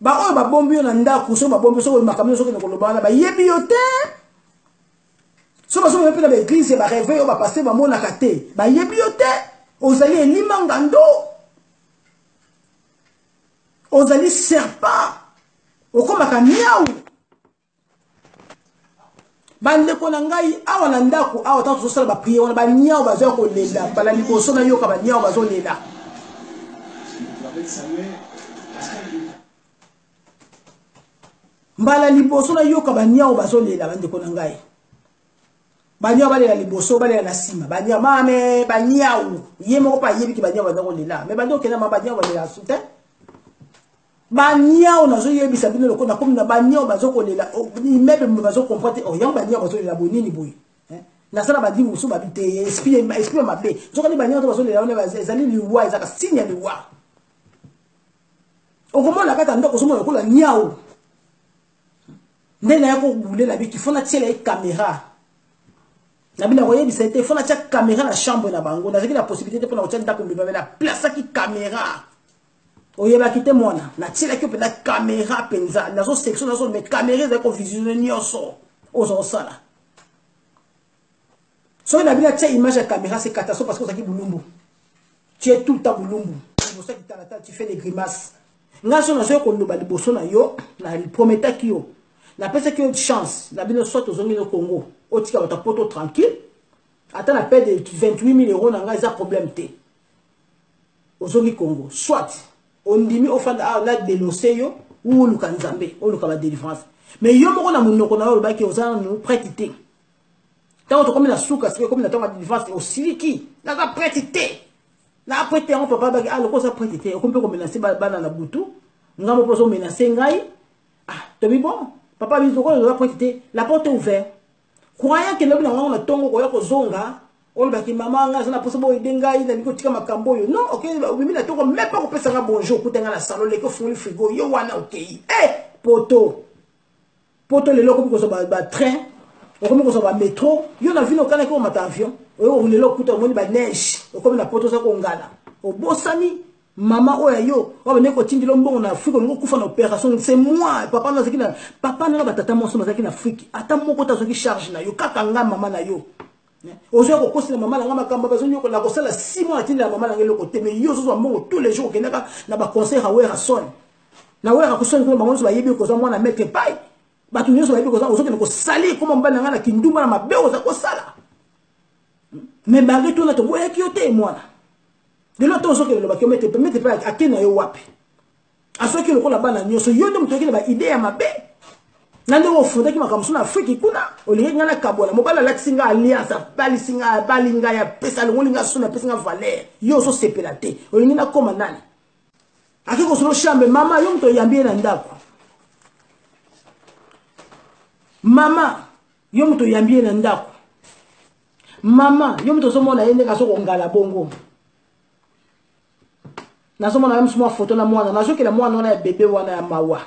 Ba oyo ba bombi yo na ndako so ba bombi so makamyo so ke koloba na ba yebi yo te. So ba so pe na ba église ba réveil yo ba passer ba mona kate. Ba yebi yo te. Ozali elima ngando. Ozali serpent. Okomaka miaou. Bande ko na ngai awa na ndako awa tanto so sala ba prier wana ba niaou ba zo ko lela. Bala liboso na yo ka ba niaou ba zo lela. Mbala liboso na yoka banyao bazolela bandeko na ngai. Banyao balela liboso balela na sima. Banyao mame banyao. Ye moko pa yebi ki banyao bazolela. Mais bando kena ma banyao balela sute. Banyao na zo yebi sabino loko na komi na banyao bazokolela. Immeuble bazo comprendre oh yang banyao bazolela bonini boy. Na sala badi musu babite esprit mabe. Zo kani banyao bazolela on ezali liwa ezaka signe liwa. Okomona kata ndoko somo lokola nyao. Ndena yako boule la biki fona tiela e caméra. Na bina voyer bi c'était fona tia caméra na chambre na bango. Na zaki la possibilité pour na otia ndako mbi na place ki caméra. Oyeba kite mona na tiela ki na caméra penza na zo section na zo mais caméra za ko visionner nyoso. Ozo sala. So na bina tia image à caméra c'est catastrophe parce que ça ki bulumbu. Tu es tout le temps bulumbu. C'est pour ça que tu fais des grimaces. Nga so na zo ko loba liboso na yo na prometa ki yo. La personne qui a une chance, la bino soit aux au Congo, au tika ta poto tranquille, attends la paix de 28 000 euros, n'a pas problème té. Aux Congo, soit on dit au fan à la dénoncer yo ou le Kanzambe, ou le Kaba délivrance. Mais yo moko na munoko na yo ba ki oza nous prêtité. Tant comme la souka, c'est comme la tombe de délivrance au siliki, na ka prêtité. Na prêté on papa ba ah le ko ça prêtité, on peut menacer bana na butu, ngamo poso menacer ngai. Ah, to bi bon. Papa la porte est ouverte. Croyant que l'homme n'a pas tongo ko zonga, on va ki maman nga na poso boy denga ina liko tika makambo yo. Non, OK, oui na tongo même pas ko pesa nga bonjour kutenga na salon le ko fuli frigo yo wana OK. Poto. Poto le loko ko so ba train, o ko so ba métro, yo na vino kana ko mata avion. O le loko kuta moni ba neige, o ko na poto sa ko ngala. O bosani maman oya yo oba neko tindilo mbongo na Afrique ngo kufa na opération c'est moi papa na zakina papa na batata mo soma zakina Afrique ata moko ta zoki charge na yo kaka nga mama na yo ozo ko kosela mama na nga makamba bazo nyoko na kosala 6 mois atindela mama na ngelo côté mais yo zo mbongo tous les jours kenaka na ba conseil ha wera son na wera ko son ko maman so ba yebi ko za mwana meke pai batu nyoso ba yebi ko za ozo ko sali ko mbana nga na kinduma na mabeo za ko sala mais malgré tout na to boya ki yote mwana. De l'autre chose que le bac mettez pas à qui n'a eu wapi. À ceux qui le font là-bas, nous sommes yeux de me dire idée à ma baie. Nande au fond qui m'a comme son Afrique kuna. Au lieu de la kabola, mon bala laxinga alliance, balisinga, balinga ya pesa le molinga suna pesa valeur. Yo so sepelate. Au lieu na comme nani. Aki ko solo chambre mama yo mto yambie na ndako. Mama yo mto yambie na ndako. Mama yo mto somo na yende kaso ko ngala bongo. Nazo mona msuma photo na mwana nazo kele mwana na bébé wana ya mawa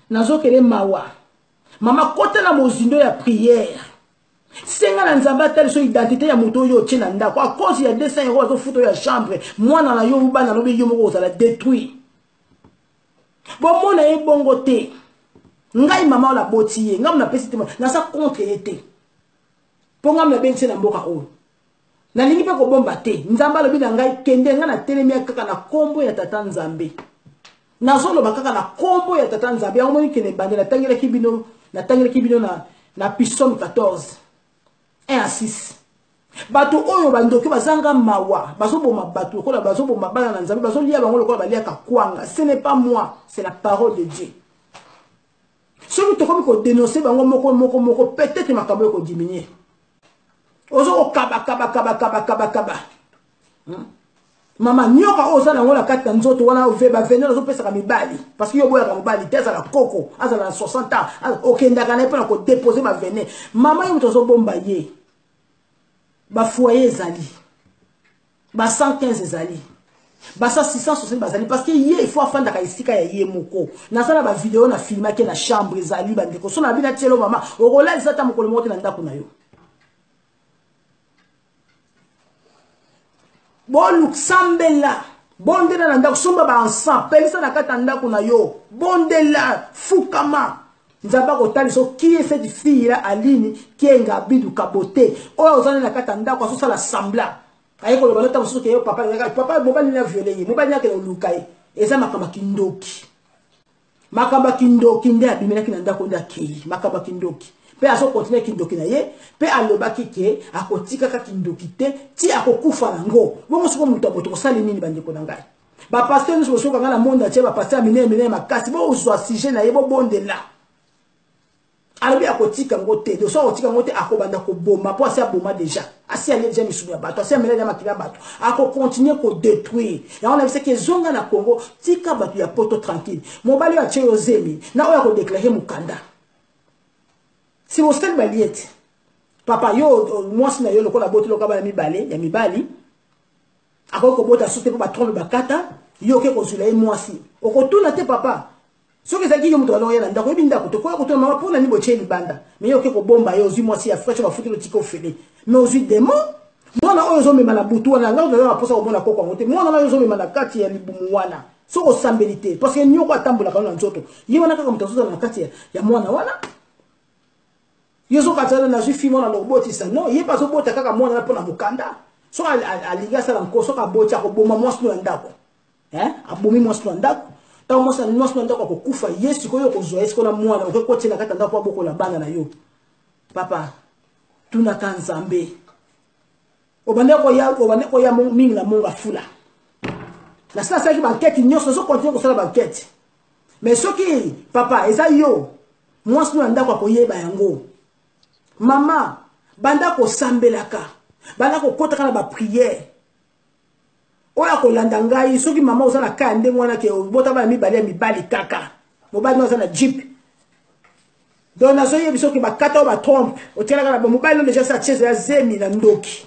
nazo kele mawa mama kote na mozindo ya prière senga na nzamba telle so identité ya moto yo tshena ndako à cause ya 200 euros zo photo ya chambre mwana na yo bana lobi yo moko za la détruit bon mona e bongo te ngai mama la botiye ngam na pesi te na sa contre été ponga me bense na mboka o na lingi pe ko bomba te nzamba lobi na ngai kende nga na telemia kaka na kombo ya tata nzambe na solo bakaka na kombo ya tata nzambe yango moni kene bandela tangela kibino na Psalm 14 1 à 6 bato oyo bandoki bazanga mawa bazoboma bato kola bazoboma bana na nzambe bazolia bango lokola balia ka kwanga ce n'est pas moi c'est la parole de Dieu celui to comme ko dénoncer bango moko peut-être makambo ko diminuer ozo kaba mama nyoka oza na ngola kata nzoto wana veba venir ozo pesa ka mibali parce que yo boya ka mibali tesa la koko azala na 60 ans okenda kana pe na ko déposer ba venir mama yo mtozo bomba ye ba foyer ezali ba 115 ezali ba 660 bazali parce que ye il faut afanda ka isika ya ye moko na sala ba vidéo na filma ke na chambre ezali ba ndeko so na bina tielo mama okola zata mokolo mote na ndako na yo. Bon, Luxambella, bondela na ndako somba ba ensemble pelisa na kata ndako na yo bondela fukama nzamba kotali so qui est cette fille là Aline qui est ngabidu kabote oyo ozana na kata ndako aso sala sembla aye ko loba ta so ke yo papa mobali na violé mobali na ke lukai eza makamba kindoki nde abimela ki na ndako nda kei makamba kindoki pe aso continue kindoki na ye pe alobaki ke akotika ka kindoki te ti akokufa nango bongo siko mutu aboto kosali nini bandeko na ngai ba pasteur nous so kanga na monde atie ba pasteur mine makasi bo uzwa sujet na ye bo bondela alobi akotika ngo te de so akotika ngo te akobanda ko bomba po asi aboma déjà asi ale déjà misumu ya bato asi amela déjà makila bato ako continuer ko détruire ya on a vu que zonga na Congo tika bato ya poto tranquille mobali wa cheo zemi na oya ko déclarer mukanda si vous êtes baliette papa yo moi sina yo lokola boto lokola ya mibali akoko bota soute po ba trompe bakata yo ke ko zula moi si okotuna te papa so que ça qui yo muto balonga na ndako ebinda ko to ko to mama pona ni boche libanda mais yo ke ko bomba yo zi moi si ya fresh ba futi le tiko fele mais ozi demo mwana oyo zo mema na butu wana nga zo na posa ko bona ko ko ngote mwana na yo zo mema na kati ya libumu wana so ko sambelité parce que nyoko atambola kana nzoto ye wana kaka mutazo na kati ya mwana wana yeso katana na jifi mona loboti sa non ye pas obota kaka mwana na pona mukanda so aliga sala nkoso ka bocha ko boma mwasno ndako abomi mwasno ndako ta mwasno ndako ko kufa yesu ko yo ko zoa esko na mwana ko ko tina kata ndako aboko la bana na yo papa tuna kanzambe obande ko ya mingi na monga fula na sala ki banquette nyoso so continue ko sala banquette mais soki papa eza yo mwasno ndako ko yeba yango mama banda ko sambelaka banda ko kotaka na ba prière oya ko landa ngai soki mama osala ka nde mwana ke bota ba mibali kaka mobali no na jeep dona so yebi soki ba kata ba trompe o tiela kana ba mobali no déjà sa chaise ya zemi na ndoki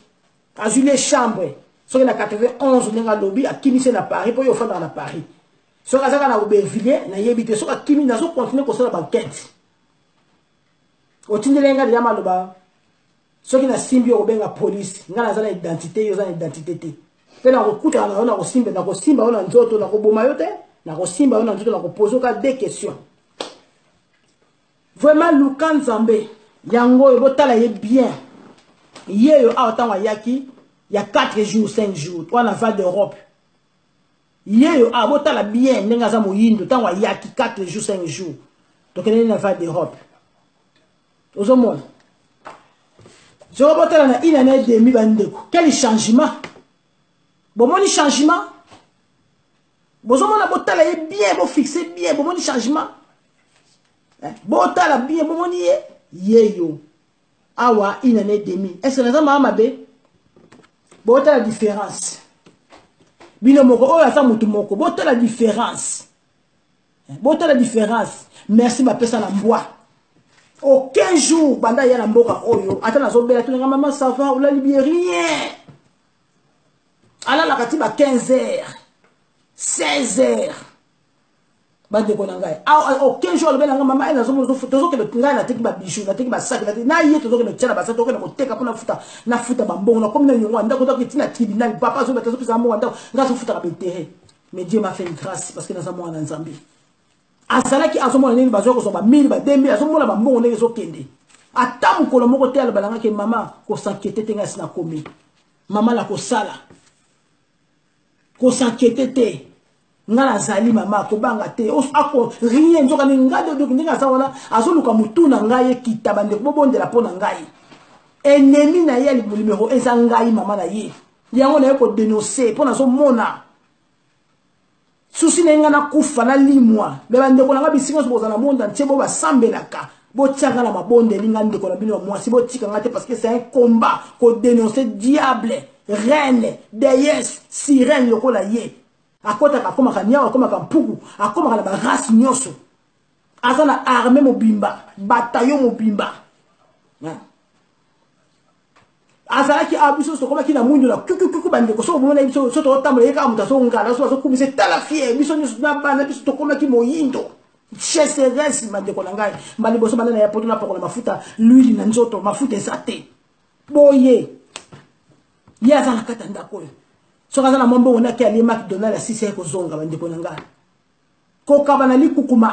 azule chambre soki na 91 nenga lobi akimise na Paris po yo fanda na Paris soki azaka na Aubervilliers na yebi te soki akimi na so continuer ko sala banquette otindelenga ya maloba soki na simbi obenga police ngana zana identité yo zana identité te pe na kokuta na ona ko simba ona nzoto na ko boma yo te na ko simba ona nzoto na ko poser ka des questions vraiment Lukan Nzambe yango ebotala ye bien yeyo awatanga yaki ya 4 jours 5 jours wana Val d'Europe yeyo abotala bien ndenga za moyindo tanga yaki 4 jours 5 jours donc elle est na Val d'Europe ozomona je rebotela na une année et demie bandeko quel changement bomoni changement bozomona botala ye bien bo fixer bien bomoni changement botala bien bomoni yeyo awa une année et demie est-ce que ça mama be botala différence bino moko oyo asa mutu moko botala différence merci ma pesa na mbwa aucun jour banda ya na mboka oyo ata nazobela tunanga mama ça va ou la libérien ala la katiba 15h 16h bande ko nangai aucun jour le nga mama ela zomo tozo ke le ngai na teki ba bijou na teki ba sac na ye tozo ke no tshela ba sa tozo ke no teka pona na futa ba mbongo na komina nyongwa ndako to ke tina tribunal papa zo beta zo pisa mo ndako ngazo futa ka betere mais Dieu m'a fait une grâce parce que na sa mo na Nzambe azalaki azomona nini bazoko so ba 1000 ba 2000 azomona ba mbongo ndenge zo kende ata mukolo moko te ala balanga ke mama ko s'inquiéter te ngasi na komi mama la ko sala ko s'inquiéter te ngala zali mama ko banga te ako rien nzoka ni ngade do ndinga sa wana azoluka mutuna ngai kita bande ko bondela pona ngai ennemi na ye numéro 1 za ngai mama na ye yango na ko dénoncer pona zo mona susi na ngana kufa na limwa be bande ko nga bisinga so na monde entier bo basambelaka bo tiaka na mabonde linga ndeko na bino mwasi bo tika ngate parce que c'est un combat ko dénoncer diable reine déesse sirène lokola ye akota ka koma ka nyawa koma ka mpuku akoma ka ba race nyoso azana armée mobimba bataillon mobimba azala ki abiso so koma ki na mundu la kuku bande ko so bomona biso so to tambo yeka muta so ngala so kubise tala fie biso nyoso na bana biso to koma ki moyindo cheseresi mande ko ngai mbali boso bana ya poto na poko na mafuta l'huile na nzoto mafuta esate boye ya azala kata ndako soki aza na mwambe on a qui aller McDonald à 6 heures kozonga bandeko na nga kokaba na likukuma